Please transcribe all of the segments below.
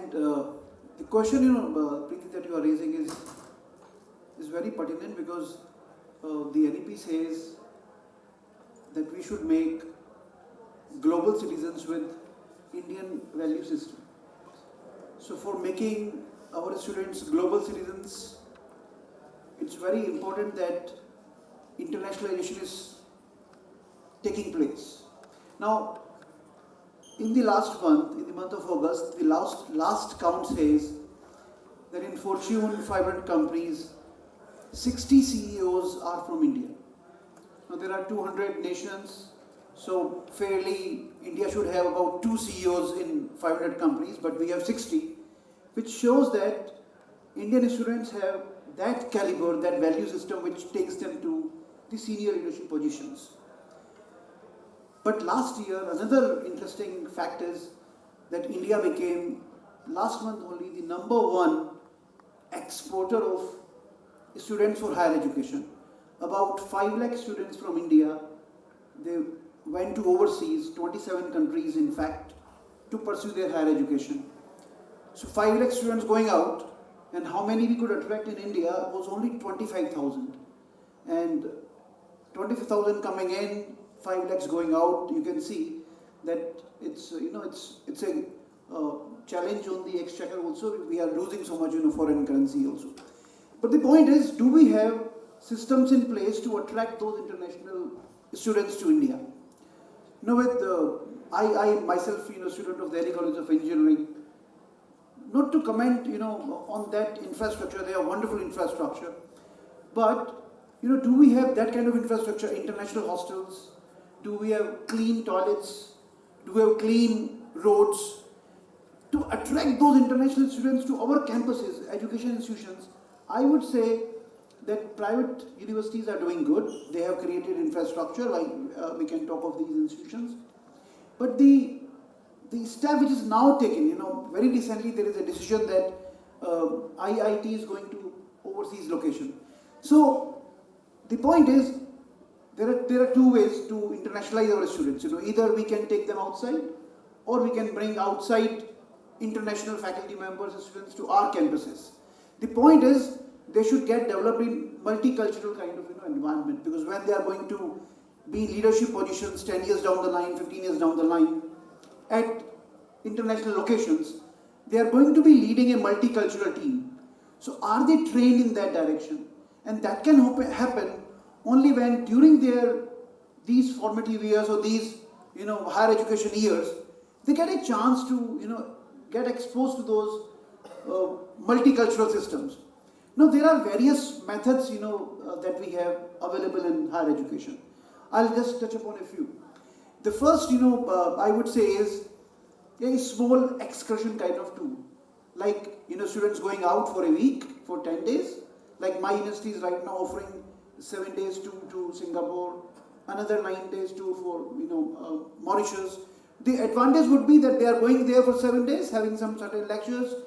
And the question, Preeti, that you are raising is very pertinent because the NEP says that we should make global citizens with Indian value system. So for making our students global citizens, it's very important that internationalization is taking place. Now, in the last month, in the month of August, the last count says that in Fortune 500 companies, 60 CEOs are from India. Now there are 200 nations, so fairly India should have about 2 CEOs in 500 companies, but we have 60, which shows that Indian students have that caliber, that value system which takes them to the senior leadership positions. But last year, another interesting fact is that India became, last month only, the #1 exporter of students for higher education. About 5 lakh students from India, they went to overseas, 27 countries in fact, to pursue their higher education. So 5 lakh students going out, and how many we could attract in India was only 25,000. And 25,000 coming in, 5 lakhs going out, you can see that it's a challenge on the exchequer also. We are losing so much foreign currency also. But the point is, do we have systems in place to attract those international students to India? I myself, student of the Delhi College of Engineering, not to comment, on that infrastructure, they have wonderful infrastructure, but, do we have that kind of infrastructure, international hostels? Do we have clean toilets? Do we have clean roads? To attract those international students to our campuses, education institutions, I would say that private universities are doing good. They have created infrastructure, like we can talk of these institutions. But the step which is now taken, very recently there is a decision that IIT is going to overseas location. So the point is, there are 2 ways to internationalize our students. Either we can take them outside, or we can bring outside international faculty members and students to our campuses. The point is, they should get developed in multicultural kind of environment, because when they are going to be leadership positions 10 years down the line, 15 years down the line, at international locations, they are going to be leading a multicultural team. So are they trained in that direction? And that can happen only when during these formative years or these higher education years, they get a chance to get exposed to those multicultural systems. Now there are various methods that we have available in higher education. I'll just touch upon a few. The first I would say is a small excursion kind of tool, like students going out for a week, for 10 days. Like my university is right now offering 7 days to Singapore, another 9 days for Mauritius. The advantage would be that they are going there for 7 days, having some certain lectures,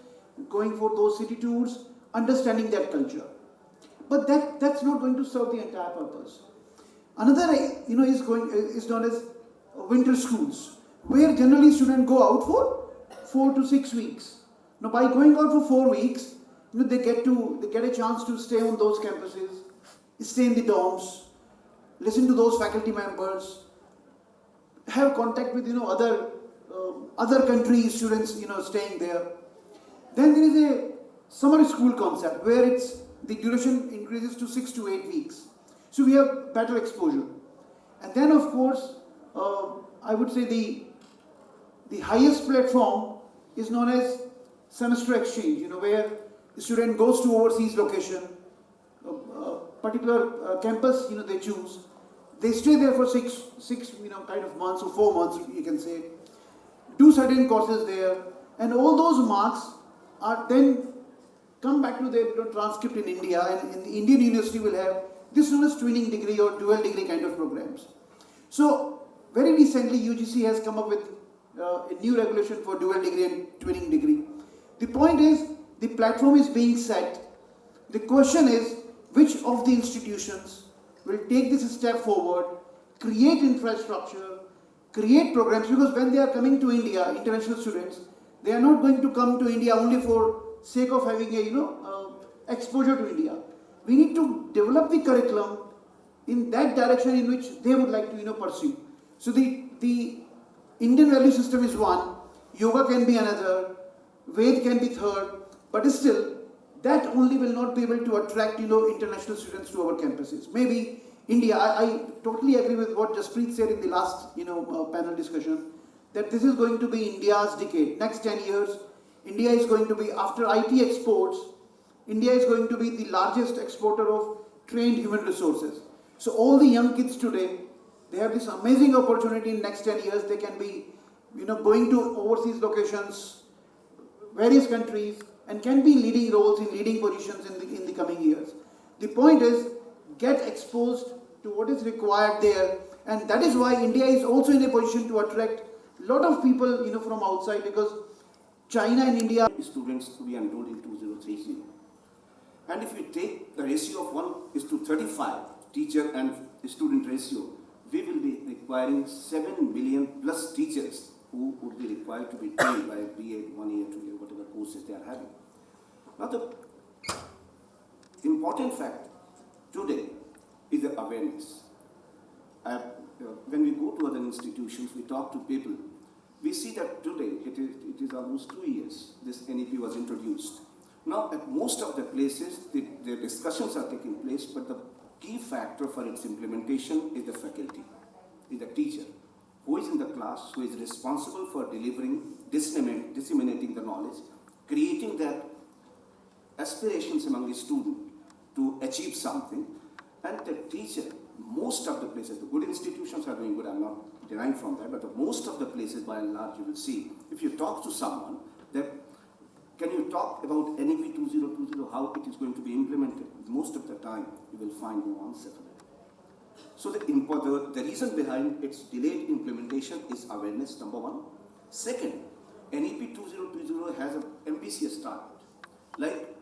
going for those city tours, understanding that culture. But that's not going to serve the entire purpose. Another is known as winter schools, where generally students go out for 4 to 6 weeks. Now by going out for 4 weeks, they get a chance to stay on those campuses, stay in the dorms, listen to those faculty members, have contact with other country students staying there. Then there is a summer school concept where the duration increases to 6 to 8 weeks. So we have better exposure. And then of course, I would say the highest platform is known as semester exchange, where the student goes to overseas location, particular campus, they choose. They stay there for six kind of months or 4 months, you can say, do certain courses there, and all those marks are then come back to their transcript in India, and in the Indian university will have this known as twinning degree or dual degree kind of programs. So very recently UGC has come up with a new regulation for dual degree and twinning degree. The point is, the platform is being set. The question is, which of the institutions will take this step forward, create infrastructure, create programs, because when they are coming to India, international students, They are not going to come to India only for sake of having a exposure to India. We need to develop the curriculum in that direction in which they would like to pursue. So the Indian value system is one, yoga can be another, Ved can be third, but still that only will not be able to attract international students to our campuses. Maybe India, I totally agree with what Jaspreet said in the last panel discussion, that this is going to be India's decade. Next 10 years, India is going to be, after IT exports, India is going to be the largest exporter of trained human resources. So all the young kids today, they have this amazing opportunity in next 10 years. They can be going to overseas locations, various countries, and can be leading roles in leading positions in the coming years. The point is, get exposed to what is required there, and that is why India is also in a position to attract a lot of people from outside, because China and India students to be enrolled in 2030. And if we take the ratio of 1:35 teacher and student ratio, we will be requiring 7 million plus teachers who would be required to be trained by BA 1 year, 2 year, whatever courses they are having. Now the important fact today is the awareness. When we go to other institutions, we talk to people, we see that today it is almost 2 years this NEP was introduced. Now at most of the places, the discussions are taking place, but the key factor for its implementation is the faculty, is the teacher, who is in the class, who is responsible for delivering, disseminating the knowledge, creating that aspirations among the student to achieve something. And the teacher, most of the places, the good institutions are doing good, I'm not denying from that, but most of the places by and large you will see, if you talk to someone, that can you talk about NEP 2020, how it is going to be implemented? Most of the time you will find no answer for that. So the reason behind its delayed implementation is awareness, number one. Second, NEP 2020 has an ambitious target, like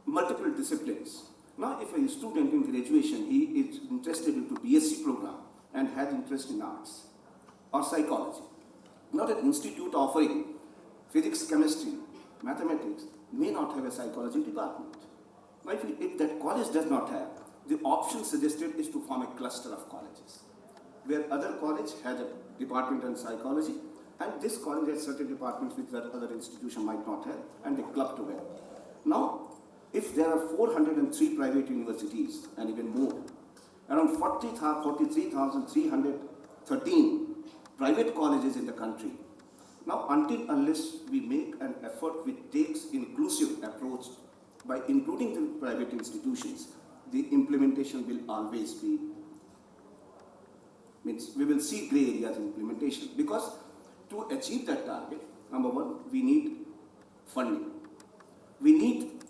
multiple disciplines. Now, if a student in graduation, he is interested into BSc program and has interest in arts or psychology, not an institute offering physics, chemistry, mathematics may not have a psychology department. Now, if that college does not have, the option suggested is to form a cluster of colleges, where other college has a department in psychology, and this college has certain departments which that other institution might not have, and they club together. Now, if there are 403 private universities and even more, around 43,313 private colleges in the country. Now, unless we make an effort which takes inclusive approach by including the private institutions, the implementation will always be, we will see gray areas in implementation, because to achieve that target, number one, we need funding. We need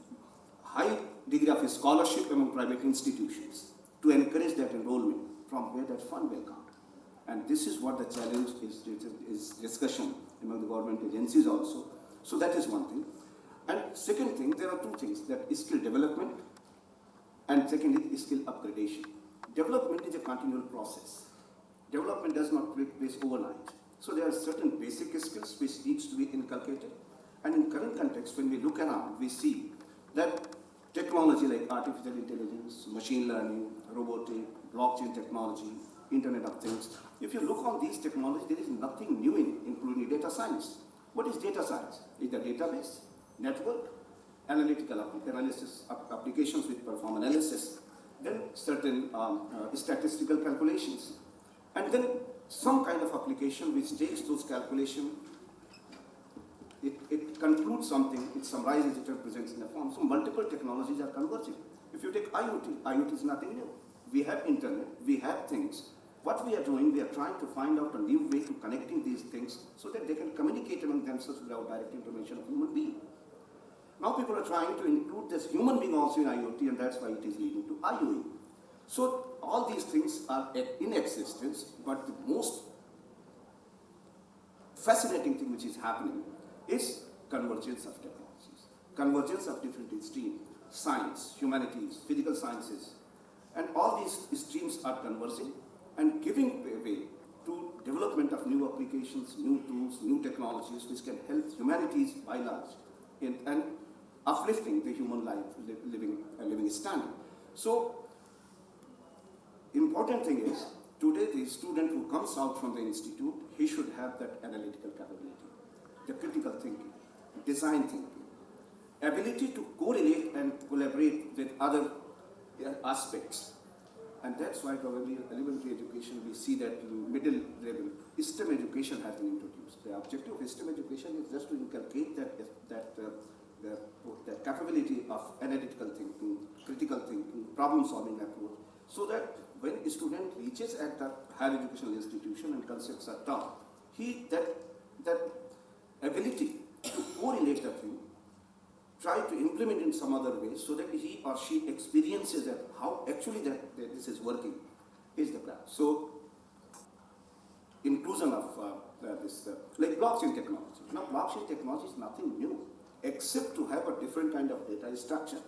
high degree of scholarship among private institutions to encourage that enrollment, from where that fund will come. And this is what the challenge is discussion among the government agencies also. So that is one thing. And second thing, there are two things, that is skill development, and secondly is skill upgradation. Development is a continual process. Development does not take place overnight. So there are certain basic skills which needs to be inculcated. And in current context, when we look around, we see that technology like artificial intelligence, machine learning, robotic, blockchain technology, Internet of Things. If you look on these technologies, there is nothing new including data science. What is data science? It's the database, network, analytical analysis applications which perform analysis, then certain statistical calculations, and then some kind of application which takes those calculations, it concludes something, it summarizes, it represents in a form. So multiple technologies are converging. If you take IoT, IoT is nothing new. We have internet, we have things. What we are doing, we are trying to find out a new way to connecting these things so that they can communicate among themselves without direct information of human being. Now people are trying to include this human being also in IoT, and that's why it is leading to IoE. So all these things are in existence, but the most fascinating thing which is happening is convergence of technologies, convergence of different streams, science, humanities, physical sciences, and all these streams are converging and giving way to development of new applications, new tools, new technologies which can help humanities by large in and uplifting the human life, living standard. So, important thing is, today the student who comes out from the institute, he should have that analytical capability, the critical thinking, design thinking, ability to correlate and collaborate with other aspects. And that's why probably in elementary education we see that in middle level, STEM education has been introduced. The objective of STEM education is just to inculcate that capability of analytical thinking, critical thinking, problem solving approach, so that when a student reaches at the higher educational institution and concepts are taught, that ability to correlate the thing, try to implement in some other way so that he or she experiences that how actually that this is working is the plan. So inclusion of this like blockchain technology. Now blockchain technology is nothing new except to have a different kind of data structure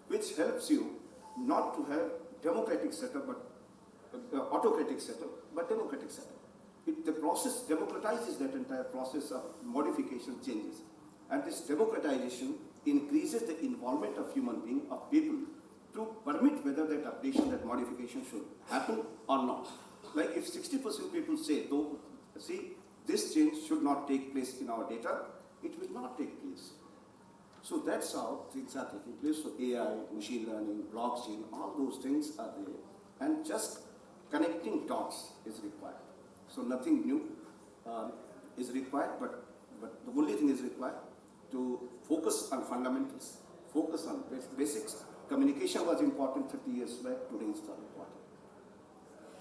which helps you not to have democratic setup but autocratic setup but democratic setup. The process democratizes that entire process of modification changes. And this democratization increases the involvement of human beings, of people, to permit whether that updation, that modification should happen or not. Like if 60% people say, though, see, this change should not take place in our data, it will not take place. So that's how things are taking place. So AI, machine learning, blockchain, all those things are there. And just connecting dots is required. So nothing new is required, but the only thing is required to focus on fundamentals, focus on basics. Communication was important 30 years back, today is not important.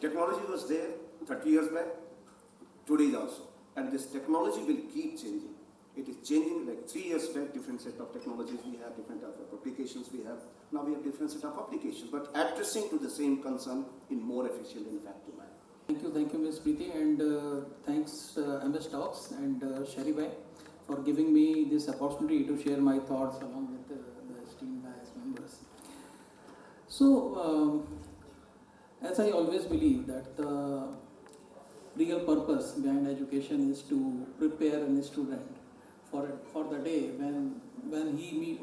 Technology was there 30 years back, today is also. And this technology will keep changing. It is changing like 3 years back, different set of technologies we have, different type of applications we have. Now we have different set of applications, but addressing to the same concern in more efficient and effective manner. Thank you, Ms. Preeti, and thanks MS Talks and Sherry Bhai for giving me this opportunity to share my thoughts along with the esteemed BIAS members. So, as I always believe that the real purpose behind education is to prepare a student for the day when he meet,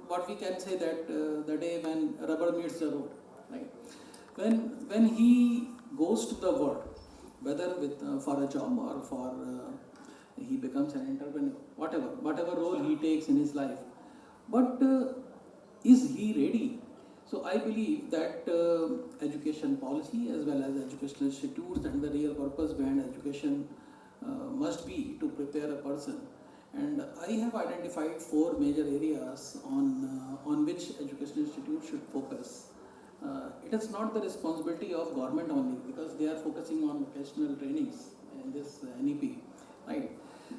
what we can say that the day when rubber meets the road, right? When he goes to the world, whether with for a job or for he becomes an entrepreneur, whatever role he takes in his life, but is he ready? So I believe that education policy as well as educational institutes and the real purpose behind education must be to prepare a person. And I have identified 4 major areas on which educational institutes should focus. It is not the responsibility of government only because they are focusing on vocational trainings in this NEP, right?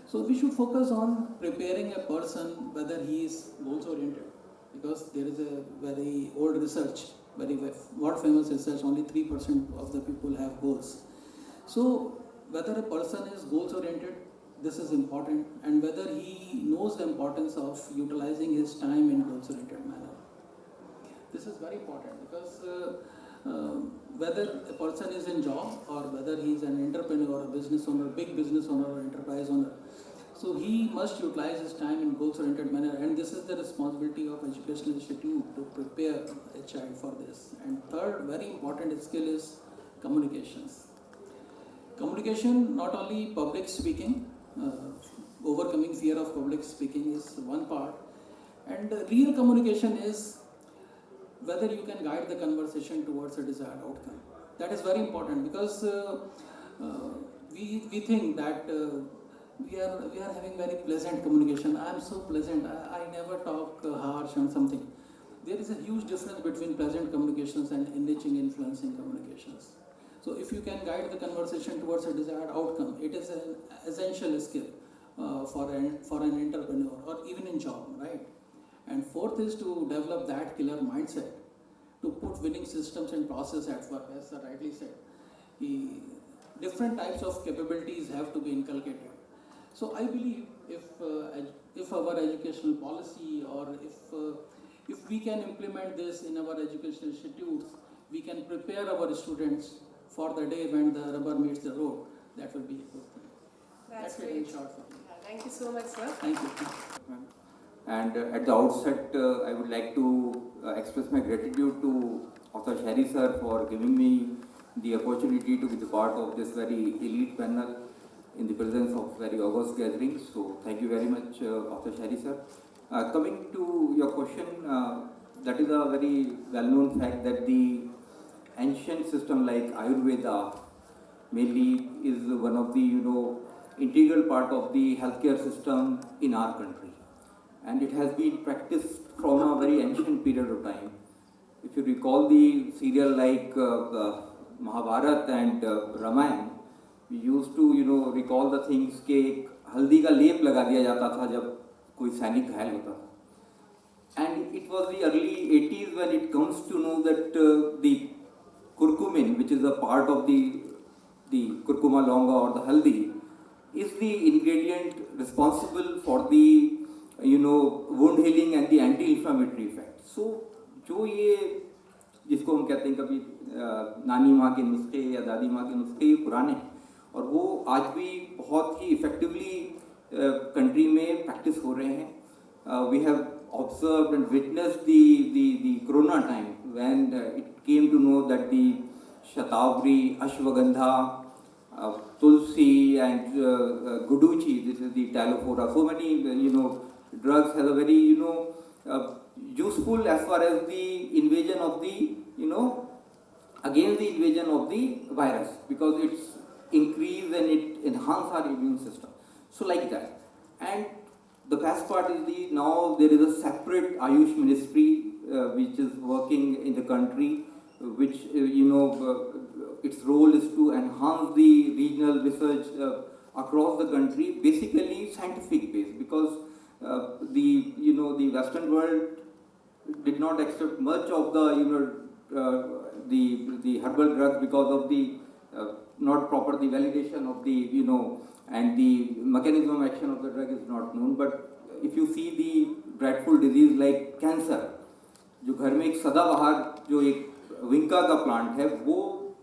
So we should focus on preparing a person whether he is goals oriented, because there is a very old research, very world famous research, only 3% of the people have goals. So whether a person is goals oriented, this is important, and whether he knows the importance of utilizing his time in goals oriented manner. This is very important because whether a person is in job or whether he is an entrepreneur or a business owner, big business owner or enterprise owner, so he must utilize his time in goals-oriented manner, and this is the responsibility of educational institute to prepare a child for this. And third, very important skill is communications. Communication, not only public speaking, overcoming fear of public speaking is one part, and real communication is whether you can guide the conversation towards a desired outcome. That is very important because we think that we are having very pleasant communication. I am so pleasant. I never talk harsh and something. There is a huge difference between pleasant communications and enriching, influencing communications. So if you can guide the conversation towards a desired outcome, it is an essential skill for an entrepreneur or even in job, right? And fourth is to develop that killer mindset, to put winning systems and process at work, as I rightly said. The different types of capabilities have to be inculcated. So I believe if our educational policy or if we can implement this in our educational institutes, we can prepare our students for the day when the rubber meets the road. that will be a good thing. That's it in great. short for me. Thank you so much, sir. Thank you. And at the outset, I would like to express my gratitude to Author Shari sir for giving me the opportunity to be the part of this very elite panel in the presence of very august gathering. So thank you very much, Author Shari sir. Coming to your question, that is a very well-known fact that the ancient system like Ayurveda mainly is one of the integral part of the healthcare system in our country, and it has been practiced from a very ancient period of time. If you recall the serial like Mahabharata and Ramayana, we used to recall the things कि हल्दी का लेप लगा दिया जाता था जब कोई सैनिक घायल होता था. And it was the early 80s when it comes to know that the curcumin, which is a part of the curcuma longa or the haldi, is the ingredient responsible for the wound healing and the anti-inflammatory effect. So जो ये जिसको हम कहते हैं कभी नानी माँ के नुस्खे या दादी माँ के नुस्खे, ये पुराने हैं और वो आज भी बहुत ही इफेक्टिवली कंट्री में प्रैक्टिस हो रहे हैं. We have observed and witnessed the corona time when it came to know that the Shatavari, Ashwagandha, Tulsi and Guduchi, this is the Talofora, so many drugs have a very useful as far as the invasion of the against the invasion of the virus, because it's increase and it enhance our immune system. So like that. And the best part is now there is a separate Ayush ministry which is working in the country, which its role is to enhance the regional research across the country, basically scientific based, because the Western world did not accept much of the herbal drugs because of the not proper the validation of the and the mechanism of action of the drug is not known. But if you see the dreadful disease like cancer, जो घर में एक सदाबहार जो एक विंका का plant है, वो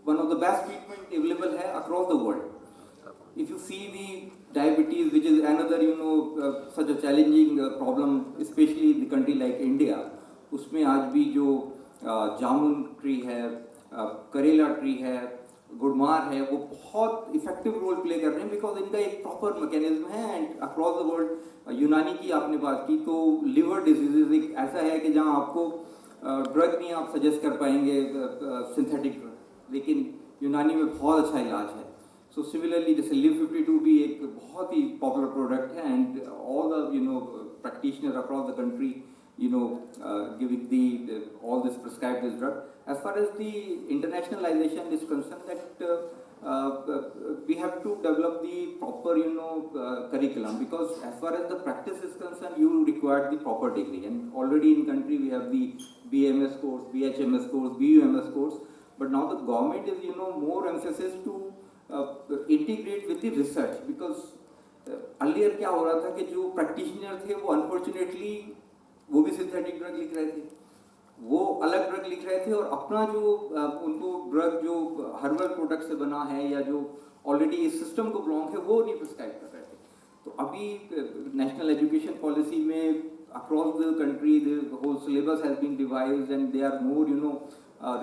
one of the best treatment available है across the world. If you see the diabetes, which is another such a challenging problem, especially in the country like India, उसमें आज भी जो जामुन ट्री है, करेला ट्री है, गुड़मार है, वो बहुत इफेक्टिव रोल प्ले कर रहे हैं बिकॉज इनका एक प्रॉपर मैकेनिज्म है. एंड अक्रॉस द वर्ल्ड यूनानी की आपने बात की तो लिवर डिजीजेज एक ऐसा है कि जहाँ आपको ड्रग नहीं आप सजेस्ट कर पाएंगे सिंथेटिक ड्रग, लेकिन यूनानी में बहुत अच्छा इलाज है. सो सिमिलरली जैसे लिव 52 भी एक बहुत ही पॉपुलर प्रोडक्ट है and all the practitioner across the country giving all this prescribed this drug. As far as the internationalization is concerned, that we have to develop the proper curriculum, because as far as the practice is concerned, you require the proper degree, and already in country we have the BMS course, BHMS course, BUMS course, but now the government is more emphasis to integrate with the research, because earlier क्या हो रहा था कि जो practitioner थे वो unfortunately वो भी सिंथेटिक ड्रग लिख रहे थे, वो अलग ड्रग लिख रहे थे और अपना जो उनको ड्रग जो हर्बल प्रोडक्ट से बना है या जो ऑलरेडी इस सिस्टम को बिलोंग है वो नहीं प्रिस्क्राइब कर रहे थे. तो अभी नेशनल एजुकेशन पॉलिसी में across the country the whole syllabus has been devised and they are more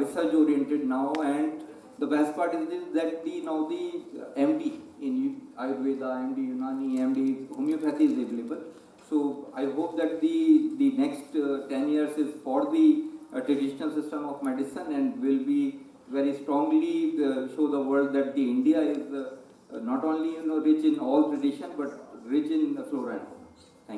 research oriented now. And the best part is this, that now the MD in Ayurveda, MD Unani, MD homeopathy is available. So I hope that the next 10 years is for the traditional system of medicine, and will be very strongly show the world that the India is not only rich in all tradition but rich in flora and fauna.